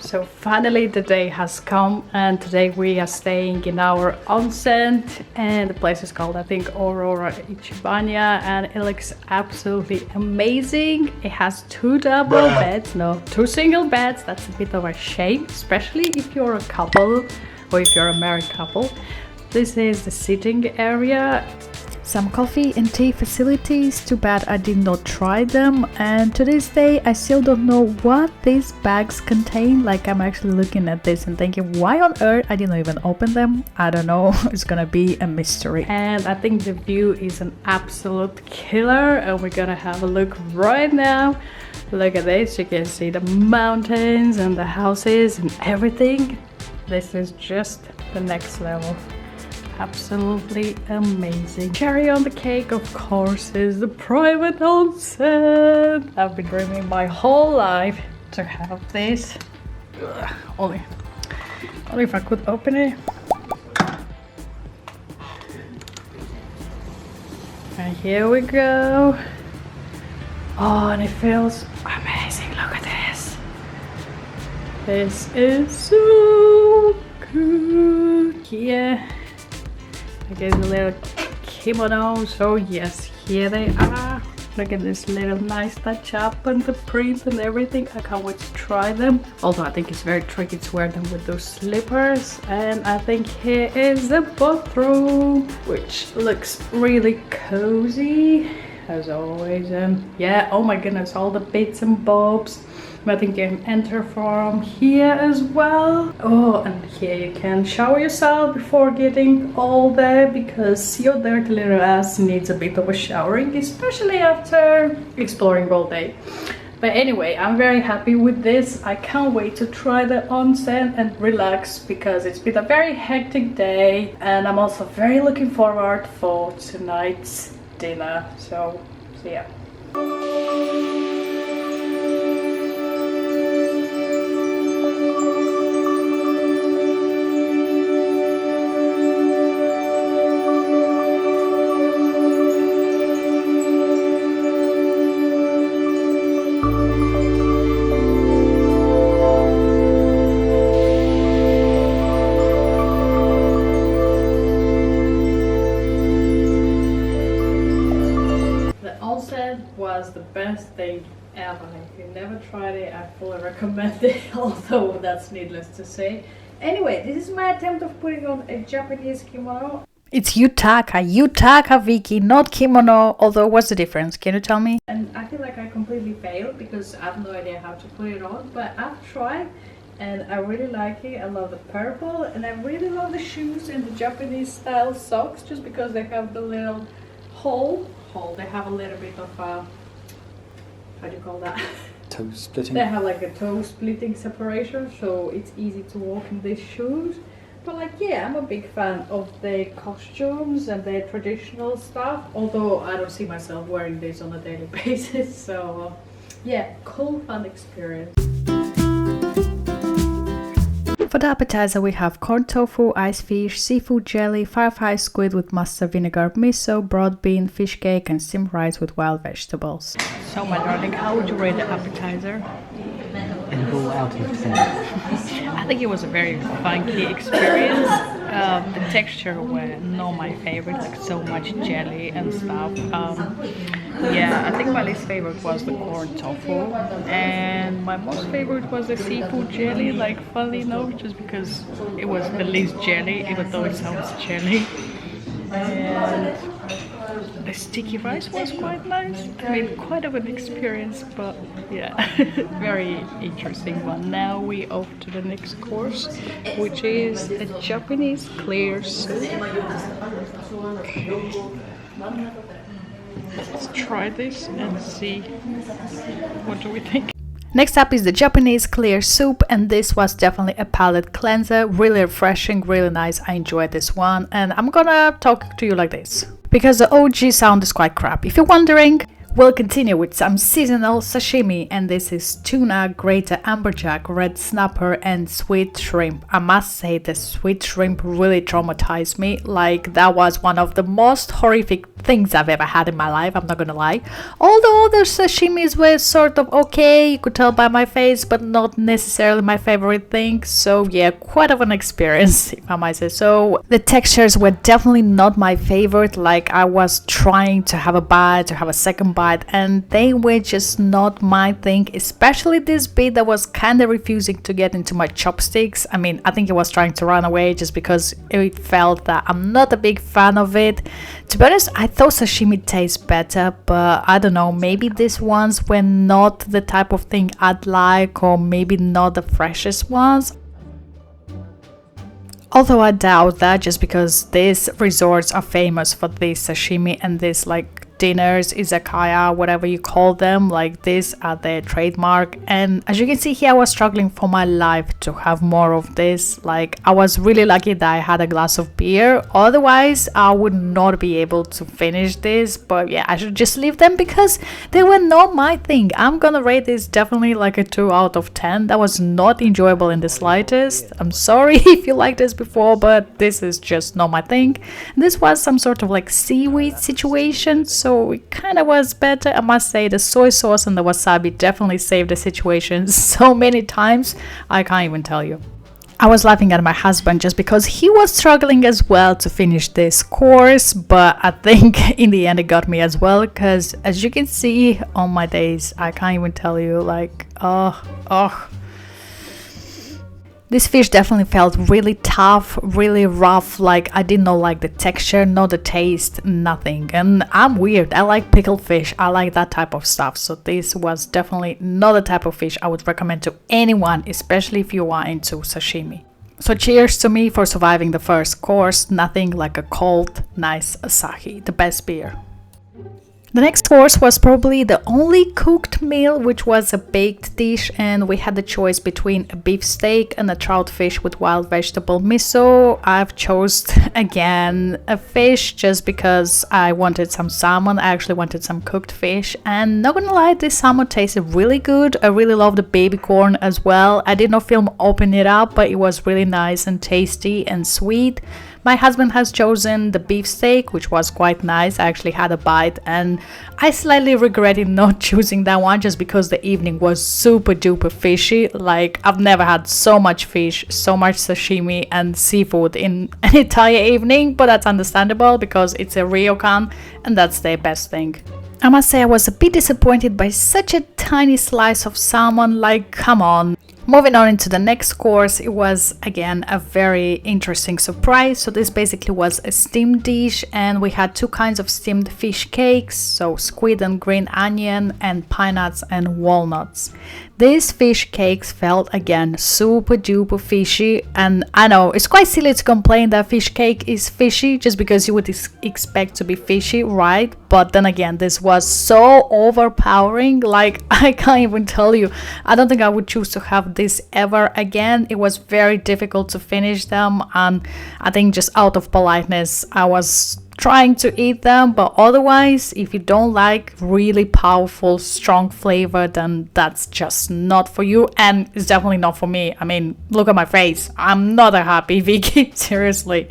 So finally the day has come, and today we are staying in our onsen, and the place is called, I think, Aurora Ichibanya, and it looks absolutely amazing. It has two single beds. That's a bit of a shame, especially if you're a couple or if you're a married couple. This is the sitting area. Some coffee and tea facilities. Too bad I did not try them, and to this day I still don't know what these bags contain. Like, I'm actually looking at this and thinking, why on earth I didn't even open them? I don't know. It's gonna be a mystery. And I think the view is an absolute killer, and we're gonna have a look right now. Look at this, you can see the mountains and the houses and everything. This is just the next level. Absolutely amazing. Cherry on the cake, of course, is the private onsen. I've been dreaming my whole life to have this. Only if I could open it. And here we go. Oh, and it feels amazing. Look at this. This is so good. Yeah. I guess a little kimono, so yes, here they are. Look at this little nice touch up and the print and everything. I can't wait to try them. Although I think it's very tricky to wear them with those slippers. And I think here is the bathroom, which looks really cozy as always. And yeah, oh my goodness, all the bits and bobs. I think you can enter from here as well. Oh, and here you can shower yourself before getting all there, because your dirty little ass needs a bit of a showering, especially after exploring all day. But anyway, I'm very happy with this. I can't wait to try the onsen and relax, because it's been a very hectic day, and I'm also very looking forward for tonight's dinner. So yeah. Was the best thing ever. If you never tried it, I fully recommend it, although that's needless to say. Anyway, this is my attempt of putting on a Japanese kimono. It's yutaka Vicky, not kimono. Although, what's the difference? Can you tell me? And I feel like I completely failed because I have no idea how to put it on, but I've tried and I really like it. I love the purple, and I really love the shoes and the Japanese style socks, just because they have the little hole. They have a little bit of a, how do you call that? Toe splitting. They have like a toe splitting separation, so it's easy to walk in these shoes. But like, yeah, I'm a big fan of the costumes and the traditional stuff, although I don't see myself wearing this on a daily basis. So yeah, cool, fun experience. For the appetizer we have corn tofu, ice fish, seafood jelly, firefly squid with mustard vinegar, miso, broad bean, fish cake and steamed rice with wild vegetables. So my darling, how would you rate the appetizer? Edible out of 10. I think it was a very funky experience. The texture were not my favorite, like so much jelly and stuff. Yeah, I think my least favorite was the corn tofu, and my most favorite was the seafood jelly, like funnily enough, just because it was the least jelly, even though it sounds jelly. And the sticky rice was quite nice. I mean, quite of an experience, but yeah, very interesting one. Now we off to the next course, which is a Japanese clear soup. Let's try this and see what do we think. Next up is the Japanese clear soup, and this was definitely a palate cleanser, really refreshing, really nice. I enjoyed this one, and I'm gonna talk to you like this because the OG sound is quite crap. If you're wondering, We'll continue with some seasonal sashimi, and this is tuna, greater amberjack, red snapper, and sweet shrimp. I must say the sweet shrimp really traumatized me. Like, that was one of the most horrific things I've ever had in my life, I'm not gonna lie. All the other sashimis were sort of okay, you could tell by my face, but not necessarily my favorite thing. So yeah, quite of an experience, if I might say so. The textures were definitely not my favorite. Like, I was trying to have a bite, to have a second bite, and they were just not my thing, especially this bit that was kind of refusing to get into my chopsticks. I mean, I think it was trying to run away just because it felt that I'm not a big fan of it. To be honest, I thought sashimi tastes better, but I don't know, maybe these ones were not the type of thing I'd like, or maybe not the freshest ones. Although I doubt that, just because these resorts are famous for this sashimi and this like dinners, izakaya, whatever you call them, like these are their trademark. And as you can see here, I was struggling for my life to have more of this. Like, I was really lucky that I had a glass of beer, otherwise I would not be able to finish this. But yeah, I should just leave them because they were not my thing. I'm gonna rate this definitely like a 2 out of 10. That was not enjoyable in the slightest. I'm sorry if you liked this before, but this is just not my thing. This was some sort of like seaweed situation, so it kind of was better. I must say the soy sauce and the wasabi definitely saved the situation so many times, I can't even tell you. I was laughing at my husband just because he was struggling as well to finish this course, but I think in the end it got me as well, because as you can see on my days, I can't even tell you, like, oh. This fish definitely felt really tough, really rough. Like, I did not like the texture, not the taste, nothing. And I'm weird, I like pickled fish, I like that type of stuff. So this was definitely not the type of fish I would recommend to anyone, especially if you are into sashimi. So cheers to me for surviving the first course. Nothing like a cold, nice Asahi, the best beer. The next course was probably the only cooked meal, which was a baked dish, and we had the choice between a beef steak and a trout fish with wild vegetable miso. I've chosen again a fish just because I wanted some salmon. I actually wanted some cooked fish, and not gonna lie, this salmon tasted really good. I really love the baby corn as well. I did not film opening it up, but it was really nice and tasty and sweet. My husband has chosen the beef steak, which was quite nice. I actually had a bite and I slightly regretted not choosing that one just because the evening was super duper fishy. Like, I've never had so much fish, so much sashimi and seafood in an entire evening, but that's understandable because it's a ryokan and that's their best thing. I must say I was a bit disappointed by such a tiny slice of salmon, like, come on. Moving on into the next course, it was again a very interesting surprise. So this basically was a steamed dish, and we had 2 kinds of steamed fish cakes, so squid and green onion, and pine nuts and walnuts. These fish cakes felt again super duper fishy, and I know it's quite silly to complain that fish cake is fishy just because you would expect to be fishy, right? But then again, this was so overpowering, like, I can't even tell you. I don't think I would choose to have this ever again. It was very difficult to finish them, and I think just out of politeness I was trying to eat them, but otherwise, if you don't like really powerful, strong flavor, then that's just not for you, and it's definitely not for me. I mean, look at my face. I'm not a happy vegan, seriously.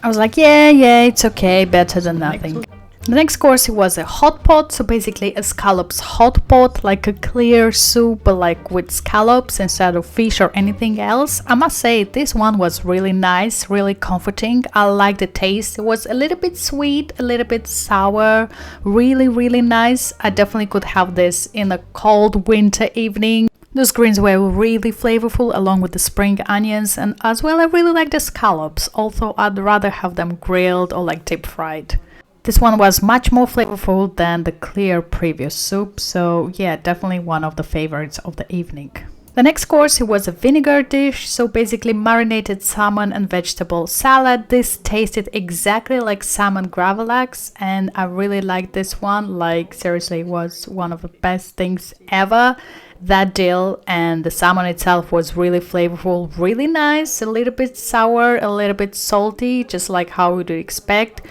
I was like, yeah, it's okay, better than nothing. The next course, it was a hot pot, so basically a scallops hot pot, like a clear soup but like with scallops instead of fish or anything else. I must say this one was really nice, really comforting. I like the taste. It was a little bit sweet, a little bit sour, really nice. I definitely could have this in a cold winter evening. Those greens were really flavorful along with the spring onions, and as well I really like the scallops, although I'd rather have them grilled or like deep fried. This one was much more flavorful than the clear previous soup, so yeah, definitely one of the favorites of the evening. The next course, it was a vinegar dish, so basically marinated salmon and vegetable salad. This tasted exactly like salmon gravlax, and I really liked this one. Like, seriously, it was one of the best things ever. That dill and the salmon itself was really flavorful, really nice, a little bit sour, a little bit salty, just like how you would expect.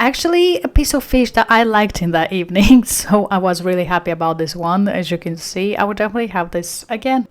actually a piece of fish that I liked in that evening. So I was really happy about this one. As you can see, I would definitely have this again.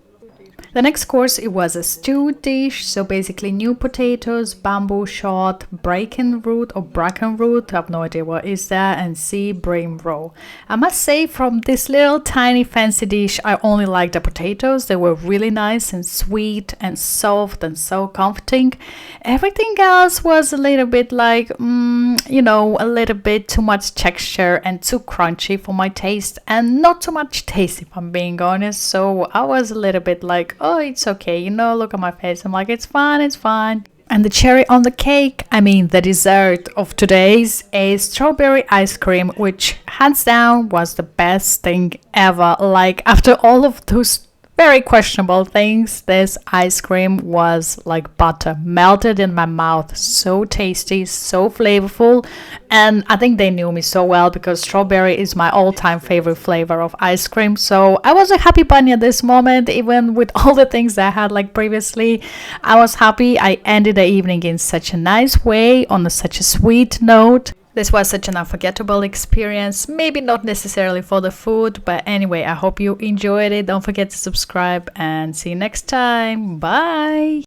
The next course, it was a stew dish, so basically new potatoes, bamboo shot, bracken root or bracken root, I have no idea what is that, and sea bream roe. I must say from this little tiny fancy dish, I only liked the potatoes. They were really nice and sweet and soft and so comforting. Everything else was a little bit like, you know, a little bit too much texture and too crunchy for my taste and not too much taste if I'm being honest. So I was a little bit like, oh, it's okay, you know, look at my face. I'm like, it's fine, it's fine. And the cherry on the cake, I mean, the dessert of today's is strawberry ice cream, which hands down was the best thing ever. Like, after all of those very questionable things, this ice cream was like butter melted in my mouth. So tasty, so flavorful, and I think they knew me so well because strawberry is my all-time favorite flavor of ice cream. So I was a happy bunny at this moment, even with all the things I had like previously. I was happy. I ended the evening in such a nice way, on such a sweet note. This was such an unforgettable experience, maybe not necessarily for the food, but anyway, I hope you enjoyed it. Don't forget to subscribe and see you next time. Bye!